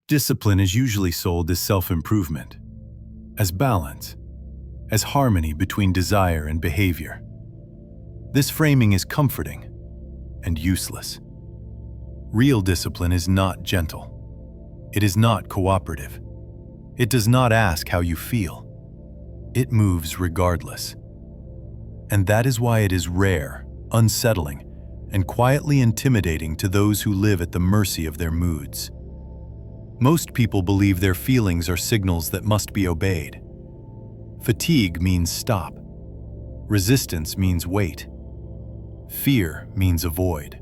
Discipline is usually sold as self-improvement, as balance, as harmony between desire and behavior. This framing is comforting and useless. Real discipline is not gentle. It is not cooperative. It does not ask how you feel. It moves regardless. And that is why it is rare, unsettling, and quietly intimidating to those who live at the mercy of their moods. Most people believe their feelings are signals that must be obeyed. Fatigue means stop. Resistance means wait. Fear means avoid.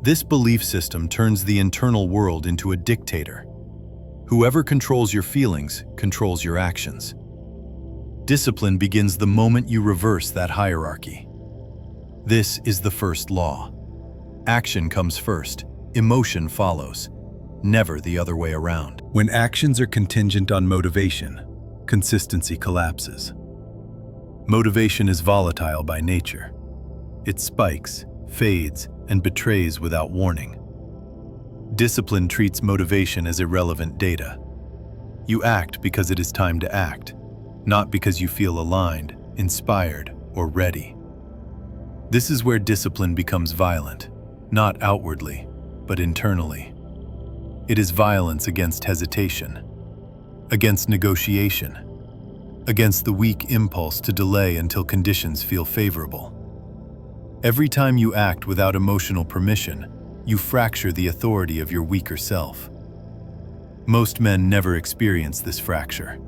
This belief system turns the internal world into a dictator. Whoever controls your feelings controls your actions. Discipline begins the moment you reverse that hierarchy. This is the first law. Action comes first, emotion follows, never the other way around. When actions are contingent on motivation, consistency collapses. Motivation is volatile by nature. It spikes, fades, and betrays without warning. Discipline treats motivation as irrelevant data. You act because it is time to act, not because you feel aligned, inspired, or ready. This is where discipline becomes violent, not outwardly, but internally. It is violence against hesitation, against negotiation, against the weak impulse to delay until conditions feel favorable. Every time you act without emotional permission, you fracture the authority of your weaker self. Most men never experience this fracture.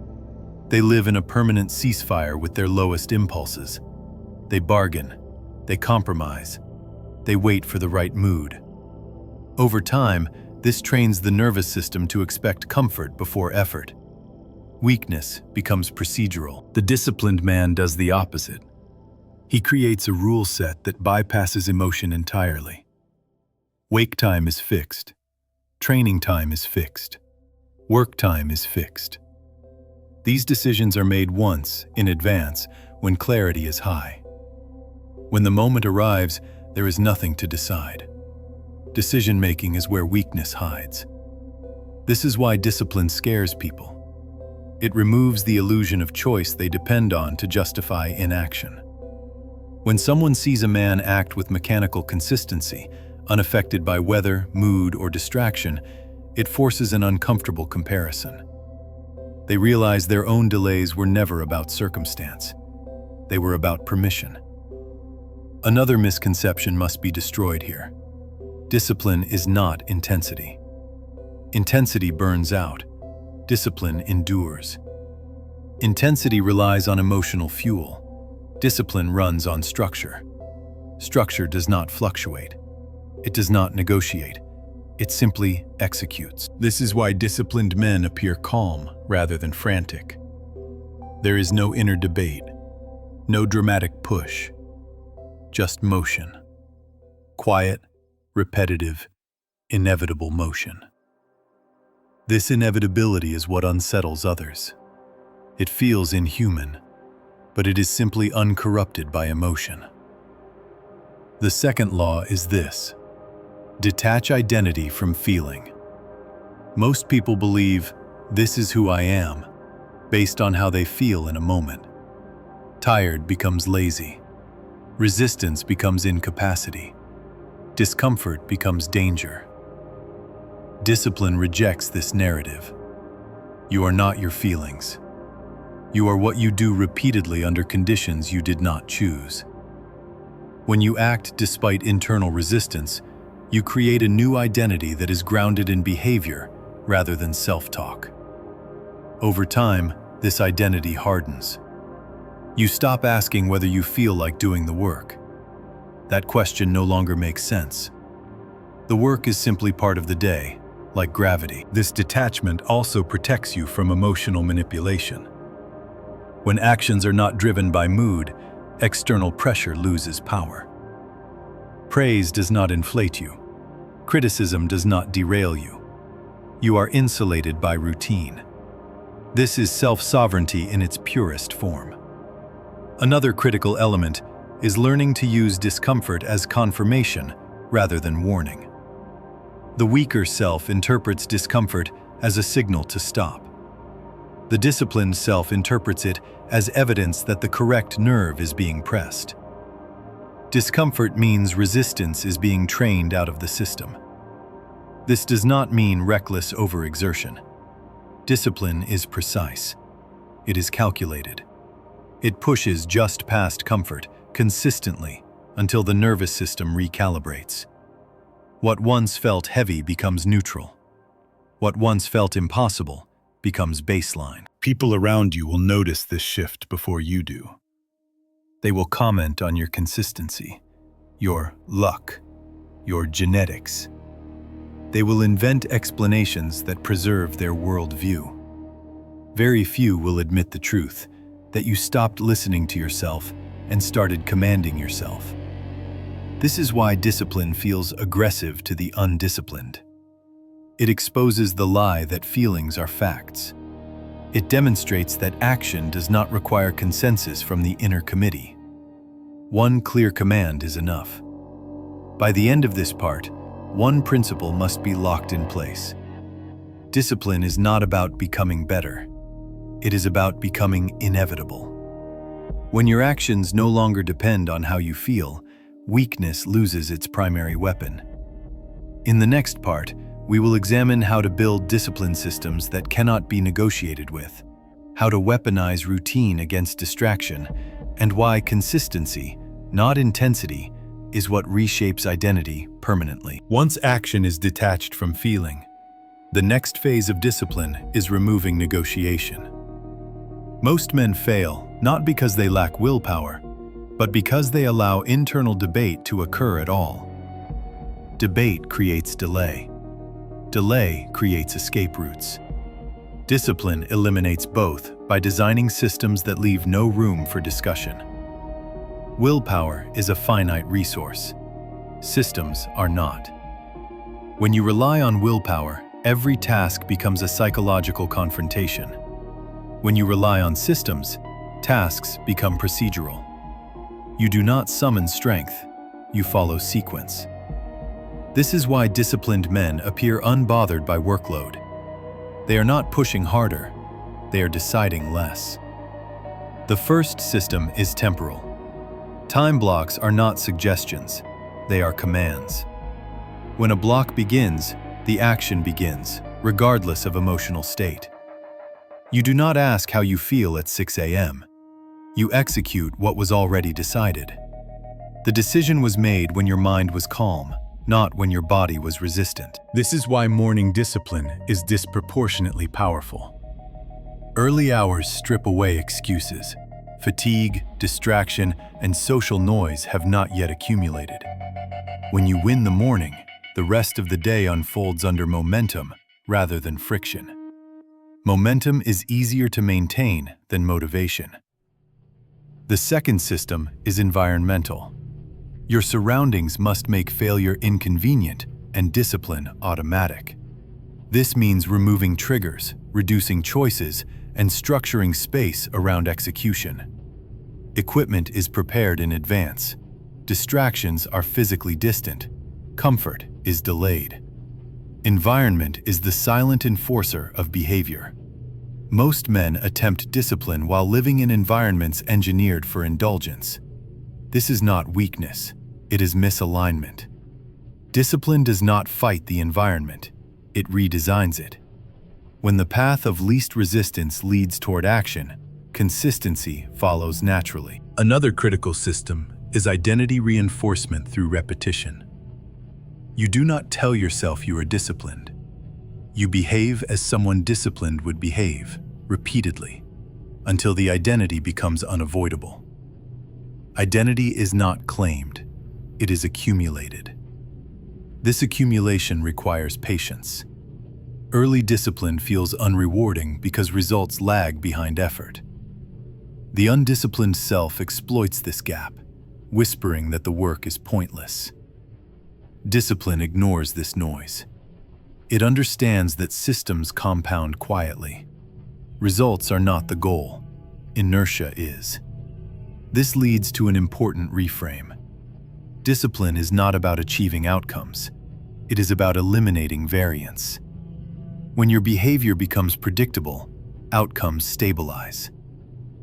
They live in a permanent ceasefire with their lowest impulses. They bargain, they compromise, they wait for the right mood. Over time, this trains the nervous system to expect comfort before effort. Weakness becomes procedural. The disciplined man does the opposite. He creates a rule set that bypasses emotion entirely. Wake time is fixed. Training time is fixed. Work time is fixed. These decisions are made once, in advance, when clarity is high. When the moment arrives, there is nothing to decide. Decision-making is where weakness hides. This is why discipline scares people. It removes the illusion of choice they depend on to justify inaction. When someone sees a man act with mechanical consistency, unaffected by weather, mood, or distraction, it forces an uncomfortable comparison. They realize their own delays were never about circumstance. They were about permission. Another misconception must be destroyed here. Discipline is not intensity. Intensity burns out. Discipline endures. Intensity relies on emotional fuel. Discipline runs on structure. Structure does not fluctuate. It does not negotiate. It simply executes. This is why disciplined men appear calm rather than frantic. There is no inner debate, no dramatic push, just motion. Quiet, repetitive, inevitable motion. This inevitability is what unsettles others. It feels inhuman, but it is simply uncorrupted by emotion. The second law is this: detach identity from feeling. Most people believe, this is who I am, based on how they feel in a moment. Tired becomes lazy. Resistance becomes incapacity. Discomfort becomes danger. Discipline rejects this narrative. You are not your feelings. You are what you do repeatedly under conditions you did not choose. When you act despite internal resistance, you create a new identity that is grounded in behavior rather than self-talk. Over time, this identity hardens. You stop asking whether you feel like doing the work. That question no longer makes sense. The work is simply part of the day, like gravity. This detachment also protects you from emotional manipulation. When actions are not driven by mood, external pressure loses power. Praise does not inflate you. Criticism does not derail you. You are insulated by routine. This is self-sovereignty in its purest form. Another critical element is learning to use discomfort as confirmation rather than warning. The weaker self interprets discomfort as a signal to stop. The disciplined self interprets it as evidence that the correct nerve is being pressed. Discomfort means resistance is being trained out of the system. This does not mean reckless overexertion. Discipline is precise. It is calculated. It pushes just past comfort consistently until the nervous system recalibrates. What once felt heavy becomes neutral. What once felt impossible becomes baseline. People around you will notice this shift before you do. They will comment on your consistency, your luck, your genetics. They will invent explanations that preserve their worldview. Very few will admit the truth, that you stopped listening to yourself and started commanding yourself. This is why discipline feels aggressive to the undisciplined. It exposes the lie that feelings are facts. It demonstrates that action does not require consensus from the inner committee. One clear command is enough. By the end of this part, one principle must be locked in place. Discipline is not about becoming better. It is about becoming inevitable. When your actions no longer depend on how you feel, weakness loses its primary weapon. In the next part, we will examine how to build discipline systems that cannot be negotiated with, how to weaponize routine against distraction, and why consistency, not intensity, is what reshapes identity permanently. Once action is detached from feeling, the next phase of discipline is removing negotiation. Most men fail not because they lack willpower, but because they allow internal debate to occur at all. Debate creates delay. Delay creates escape routes. Discipline eliminates both by designing systems that leave no room for discussion. Willpower is a finite resource. Systems are not. When you rely on willpower, every task becomes a psychological confrontation. When you rely on systems, tasks become procedural. You do not summon strength, you follow sequence. This is why disciplined men appear unbothered by workload. They are not pushing harder, they are deciding less. The first system is temporal. Time blocks are not suggestions, they are commands. When a block begins, the action begins, regardless of emotional state. You do not ask how you feel at 6 a.m. You execute what was already decided. The decision was made when your mind was calm, not when your body was resistant. This is why morning discipline is disproportionately powerful. Early hours strip away excuses. Fatigue, distraction, and social noise have not yet accumulated. When you win the morning, the rest of the day unfolds under momentum rather than friction. Momentum is easier to maintain than motivation. The second system is environmental. Your surroundings must make failure inconvenient and discipline automatic. This means removing triggers, reducing choices, and structuring space around execution. Equipment is prepared in advance. Distractions are physically distant. Comfort is delayed. Environment is the silent enforcer of behavior. Most men attempt discipline while living in environments engineered for indulgence. This is not weakness, it is misalignment. Discipline does not fight the environment, it redesigns it. When the path of least resistance leads toward action, consistency follows naturally. Another critical system is identity reinforcement through repetition. You do not tell yourself you are disciplined. You behave as someone disciplined would behave, repeatedly, until the identity becomes unavoidable. Identity is not claimed, it is accumulated. This accumulation requires patience. Early discipline feels unrewarding because results lag behind effort. The undisciplined self exploits this gap, whispering that the work is pointless. Discipline ignores this noise. It understands that systems compound quietly. Results are not the goal, inertia is. This leads to an important reframe. Discipline is not about achieving outcomes. It is about eliminating variance. When your behavior becomes predictable, outcomes stabilize.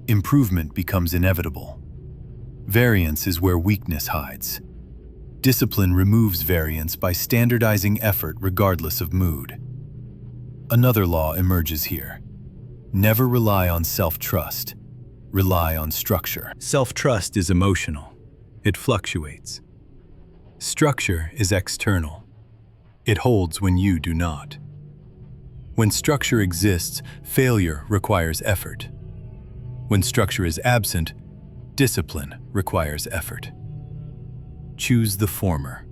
Improvement becomes inevitable. Variance is where weakness hides. Discipline removes variance by standardizing effort regardless of mood. Another law emerges here. Never rely on self-trust. Rely on structure. Self-trust is emotional. It fluctuates. Structure is external. It holds when you do not. When structure exists, failure requires effort. When structure is absent, discipline requires effort. Choose the former.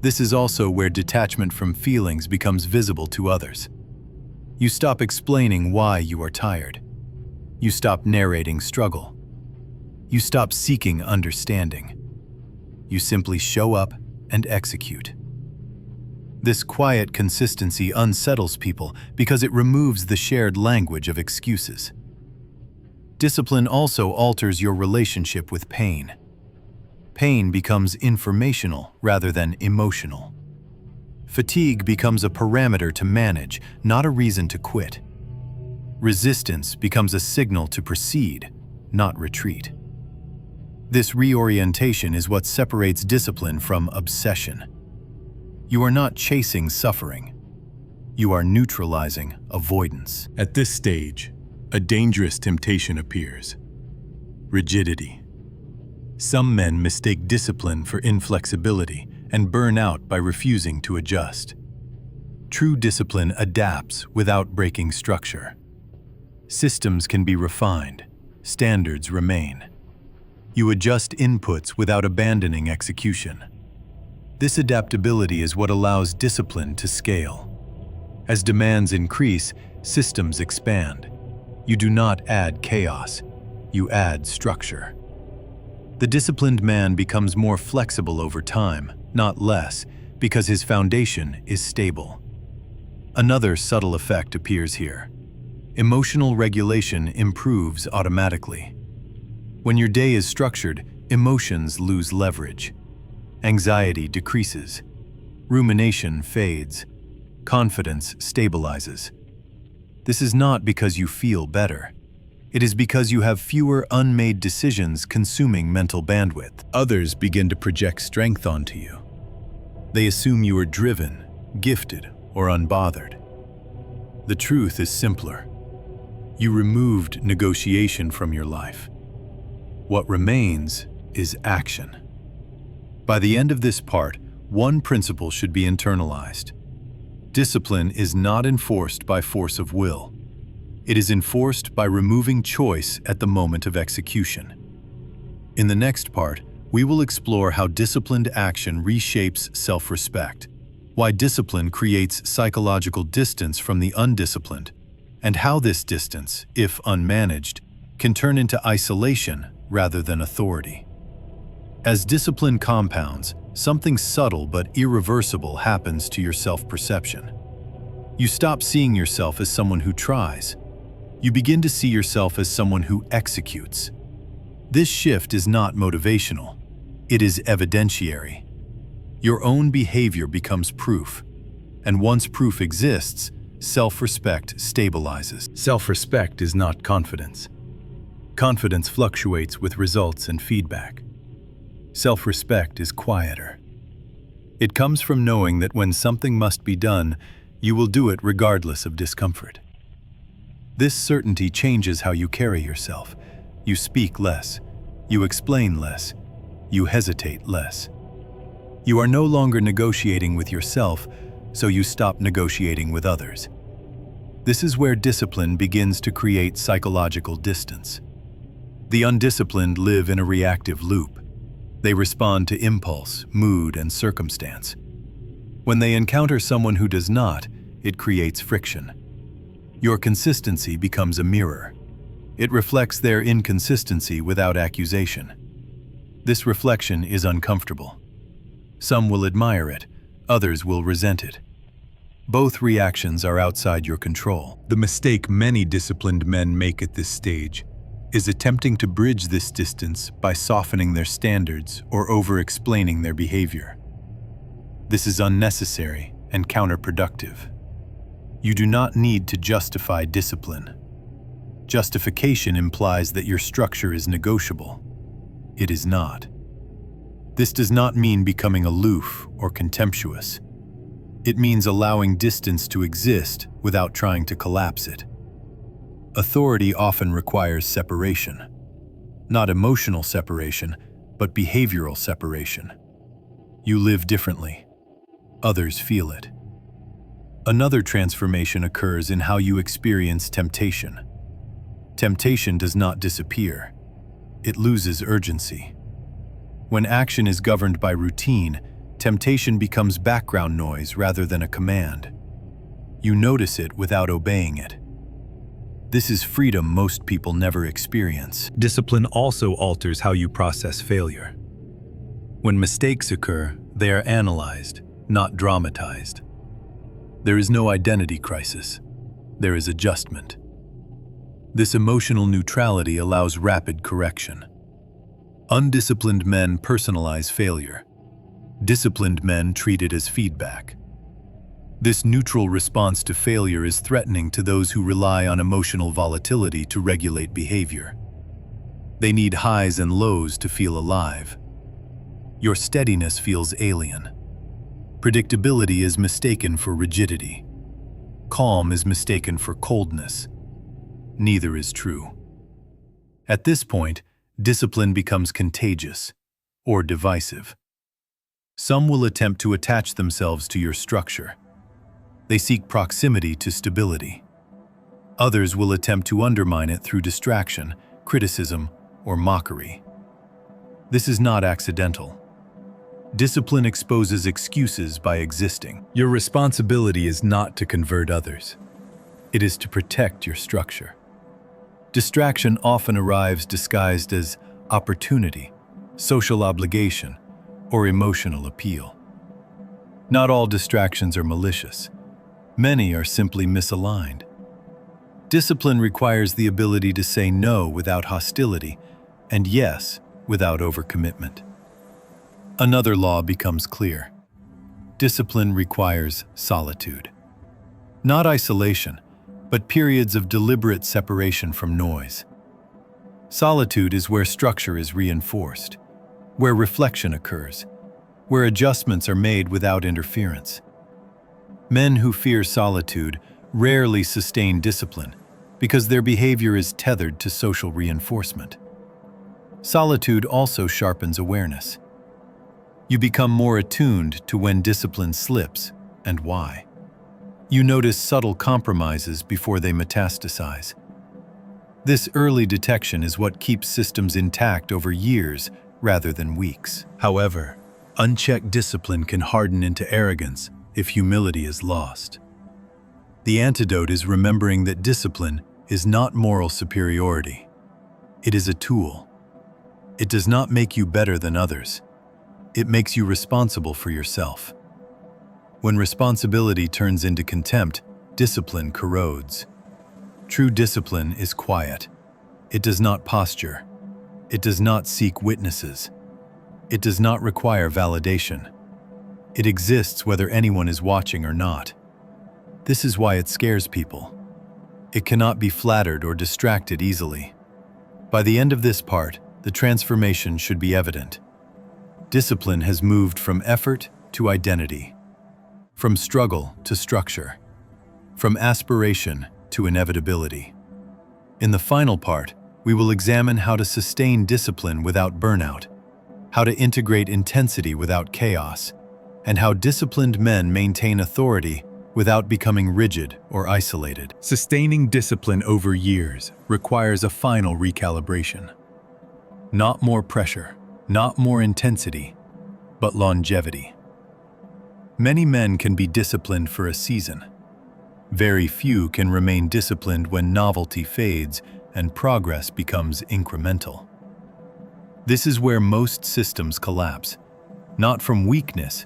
This is also where detachment from feelings becomes visible to others. You stop explaining why you are tired. You stop narrating struggle. You stop seeking understanding. You simply show up and execute. This quiet consistency unsettles people because it removes the shared language of excuses. Discipline also alters your relationship with pain. Pain becomes informational rather than emotional. Fatigue becomes a parameter to manage, not a reason to quit. Resistance becomes a signal to proceed, not retreat. This reorientation is what separates discipline from obsession. You are not chasing suffering. You are neutralizing avoidance. At this stage, a dangerous temptation appears: rigidity. Some men mistake discipline for inflexibility and burn out by refusing to adjust. True discipline adapts without breaking structure. Systems can be refined, standards remain. You adjust inputs without abandoning execution. This adaptability is what allows discipline to scale. As demands increase, systems expand. You do not add chaos, you add structure. The disciplined man becomes more flexible over time, not less, because his foundation is stable. Another subtle effect appears here. Emotional regulation improves automatically. When your day is structured, emotions lose leverage. Anxiety decreases. Rumination fades. Confidence stabilizes. This is not because you feel better. It is because you have fewer unmade decisions consuming mental bandwidth. Others begin to project strength onto you. They assume you are driven, gifted, or unbothered. The truth is simpler. You removed negotiation from your life. What remains is action. By the end of this part, one principle should be internalized. Discipline is not enforced by force of will. It is enforced by removing choice at the moment of execution. In the next part, we will explore how disciplined action reshapes self-respect, why discipline creates psychological distance from the undisciplined, and how this distance, if unmanaged, can turn into isolation rather than authority. As discipline compounds, something subtle but irreversible happens to your self-perception. You stop seeing yourself as someone who tries. You begin to see yourself as someone who executes. This shift is not motivational. It is evidentiary. Your own behavior becomes proof. And once proof exists, self-respect stabilizes. Self-respect is not confidence. Confidence fluctuates with results and feedback. Self-respect is quieter. It comes from knowing that when something must be done, you will do it regardless of discomfort. This certainty changes how you carry yourself. You speak less. You explain less. You hesitate less. You are no longer negotiating with yourself, so you stop negotiating with others. This is where discipline begins to create psychological distance. The undisciplined live in a reactive loop. They respond to impulse, mood, and circumstance. When they encounter someone who does not, it creates friction. Your consistency becomes a mirror. It reflects their inconsistency without accusation. This reflection is uncomfortable. Some will admire it, others will resent it. Both reactions are outside your control. The mistake many disciplined men make at this stage is attempting to bridge this distance by softening their standards or over-explaining their behavior. This is unnecessary and counterproductive. You do not need to justify discipline. Justification implies that your structure is negotiable. It is not. This does not mean becoming aloof or contemptuous. It means allowing distance to exist without trying to collapse it. Authority often requires separation. Not emotional separation, but behavioral separation. You live differently. Others feel it. Another transformation occurs in how you experience temptation. Temptation does not disappear. It loses urgency. When action is governed by routine, temptation becomes background noise rather than a command. You notice it without obeying it. This is freedom most people never experience. Discipline also alters how you process failure. When mistakes occur, they are analyzed, not dramatized. There is no identity crisis. There is adjustment. This emotional neutrality allows rapid correction. Undisciplined men personalize failure. Disciplined men treat it as feedback. This neutral response to failure is threatening to those who rely on emotional volatility to regulate behavior. They need highs and lows to feel alive. Your steadiness feels alien. Predictability is mistaken for rigidity. Calm is mistaken for coldness. Neither is true. At this point, discipline becomes contagious or divisive. Some will attempt to attach themselves to your structure. They seek proximity to stability. Others will attempt to undermine it through distraction, criticism, or mockery. This is not accidental. Discipline exposes excuses by existing. Your responsibility is not to convert others. It is to protect your structure. Distraction often arrives disguised as opportunity, social obligation, or emotional appeal. Not all distractions are malicious. Many are simply misaligned. Discipline requires the ability to say no without hostility and yes without overcommitment. Another law becomes clear. Discipline requires solitude. Not isolation, but periods of deliberate separation from noise. Solitude is where structure is reinforced, where reflection occurs, where adjustments are made without interference. Men who fear solitude rarely sustain discipline because their behavior is tethered to social reinforcement. Solitude also sharpens awareness. You become more attuned to when discipline slips and why. You notice subtle compromises before they metastasize. This early detection is what keeps systems intact over years rather than weeks. However, unchecked discipline can harden into arrogance if humility is lost. The antidote is remembering that discipline is not moral superiority. It is a tool. It does not make you better than others. It makes you responsible for yourself. When responsibility turns into contempt, discipline corrodes. True discipline is quiet. It does not posture. It does not seek witnesses. It does not require validation. It exists whether anyone is watching or not. This is why it scares people. It cannot be flattered or distracted easily. By the end of this part, the transformation should be evident. Discipline has moved from effort to identity, from struggle to structure, from aspiration to inevitability. In the final part, we will examine how to sustain discipline without burnout, how to integrate intensity without chaos, and how disciplined men maintain authority without becoming rigid or isolated. Sustaining discipline over years requires a final recalibration. Not more pressure, not more intensity, but longevity. Many men can be disciplined for a season. Very few can remain disciplined when novelty fades and progress becomes incremental. This is where most systems collapse, not from weakness,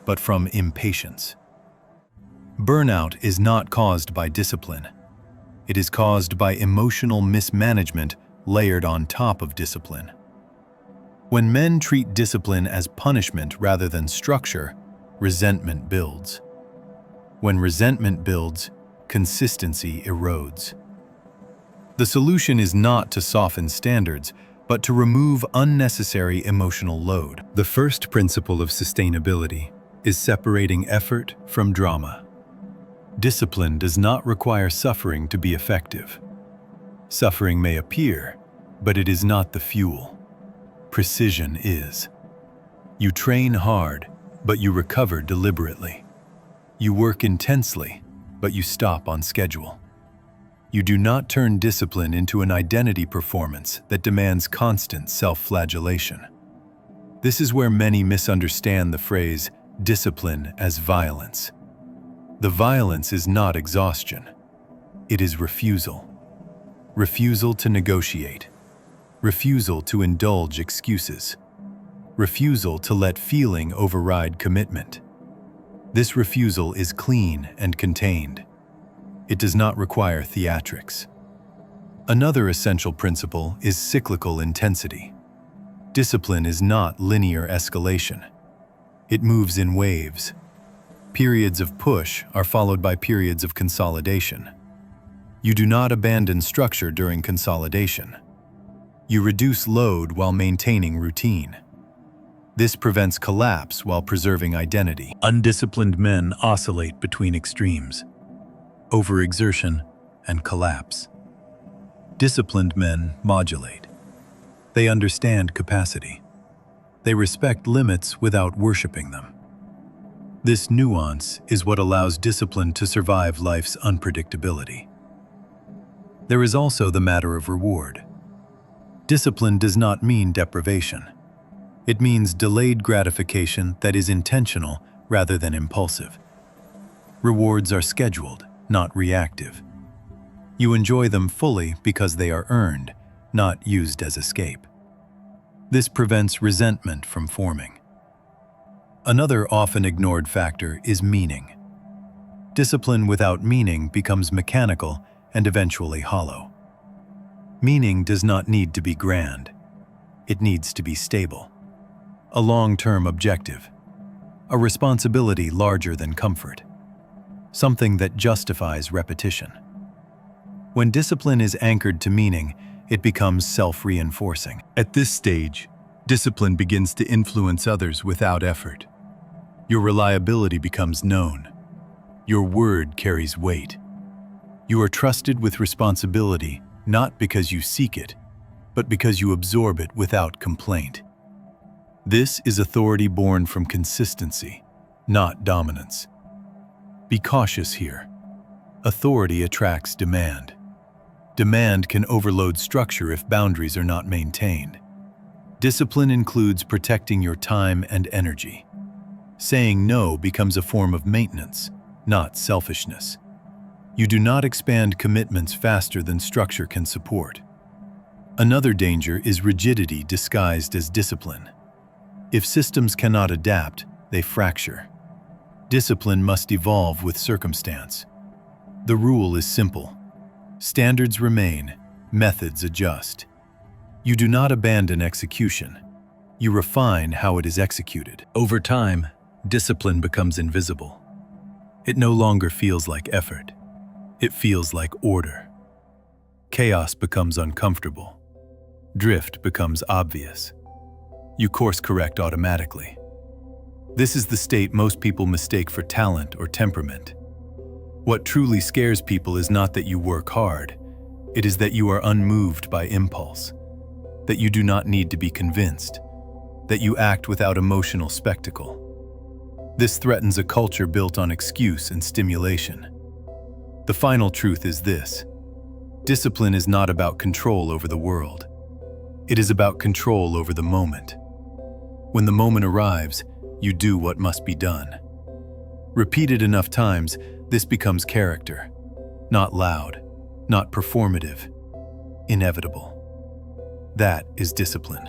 but from impatience. Burnout is not caused by discipline. It is caused by emotional mismanagement layered on top of discipline. When men treat discipline as punishment rather than structure, resentment builds. When resentment builds, consistency erodes. The solution is not to soften standards, but to remove unnecessary emotional load. The first principle of sustainability is separating effort from drama. Discipline does not require suffering to be effective. Suffering may appear, but it is not the fuel. Precision is. You train hard, but you recover deliberately. You work intensely, but you stop on schedule. You do not turn discipline into an identity performance that demands constant self-flagellation. This is where many misunderstand the phrase discipline as violence. The violence is not exhaustion. It is refusal. Refusal to negotiate. Refusal to indulge excuses. Refusal to let feeling override commitment. This refusal is clean and contained. It does not require theatrics. Another essential principle is cyclical intensity. Discipline is not linear escalation. It moves in waves. Periods of push are followed by periods of consolidation. You do not abandon structure during consolidation. You reduce load while maintaining routine. This prevents collapse while preserving identity. Undisciplined men oscillate between extremes: overexertion and collapse. Disciplined men modulate. They understand capacity. They respect limits without worshiping them. This nuance is what allows discipline to survive life's unpredictability. There is also the matter of reward. Discipline does not mean deprivation. It means delayed gratification that is intentional rather than impulsive. Rewards are scheduled, not reactive. You enjoy them fully because they are earned, not used as escape. This prevents resentment from forming. Another often ignored factor is meaning. Discipline without meaning becomes mechanical and eventually hollow. Meaning does not need to be grand. It needs to be stable. A long-term objective. A responsibility larger than comfort. Something that justifies repetition. When discipline is anchored to meaning, it becomes self-reinforcing. At this stage, discipline begins to influence others without effort. Your reliability becomes known. Your word carries weight. You are trusted with responsibility not because you seek it, but because you absorb it without complaint. This is authority born from consistency, not dominance. Be cautious here. Authority attracts demand. Demand can overload structure if boundaries are not maintained. Discipline includes protecting your time and energy. Saying no becomes a form of maintenance, not selfishness. You do not expand commitments faster than structure can support. Another danger is rigidity disguised as discipline. If systems cannot adapt, they fracture. Discipline must evolve with circumstance. The rule is simple. Standards remain, methods adjust. You do not abandon execution. You refine how it is executed. Over time, discipline becomes invisible. It no longer feels like effort. It feels like order. Chaos becomes uncomfortable. Drift becomes obvious. You course correct automatically. This is the state most people mistake for talent or temperament. What truly scares people is not that you work hard. It is that you are unmoved by impulse, that you do not need to be convinced, that you act without emotional spectacle. This threatens a culture built on excuse and stimulation. The final truth is this: discipline is not about control over the world. It is about control over the moment. When the moment arrives, you do what must be done. Repeated enough times, this becomes character. Not loud, not performative, inevitable. That is discipline.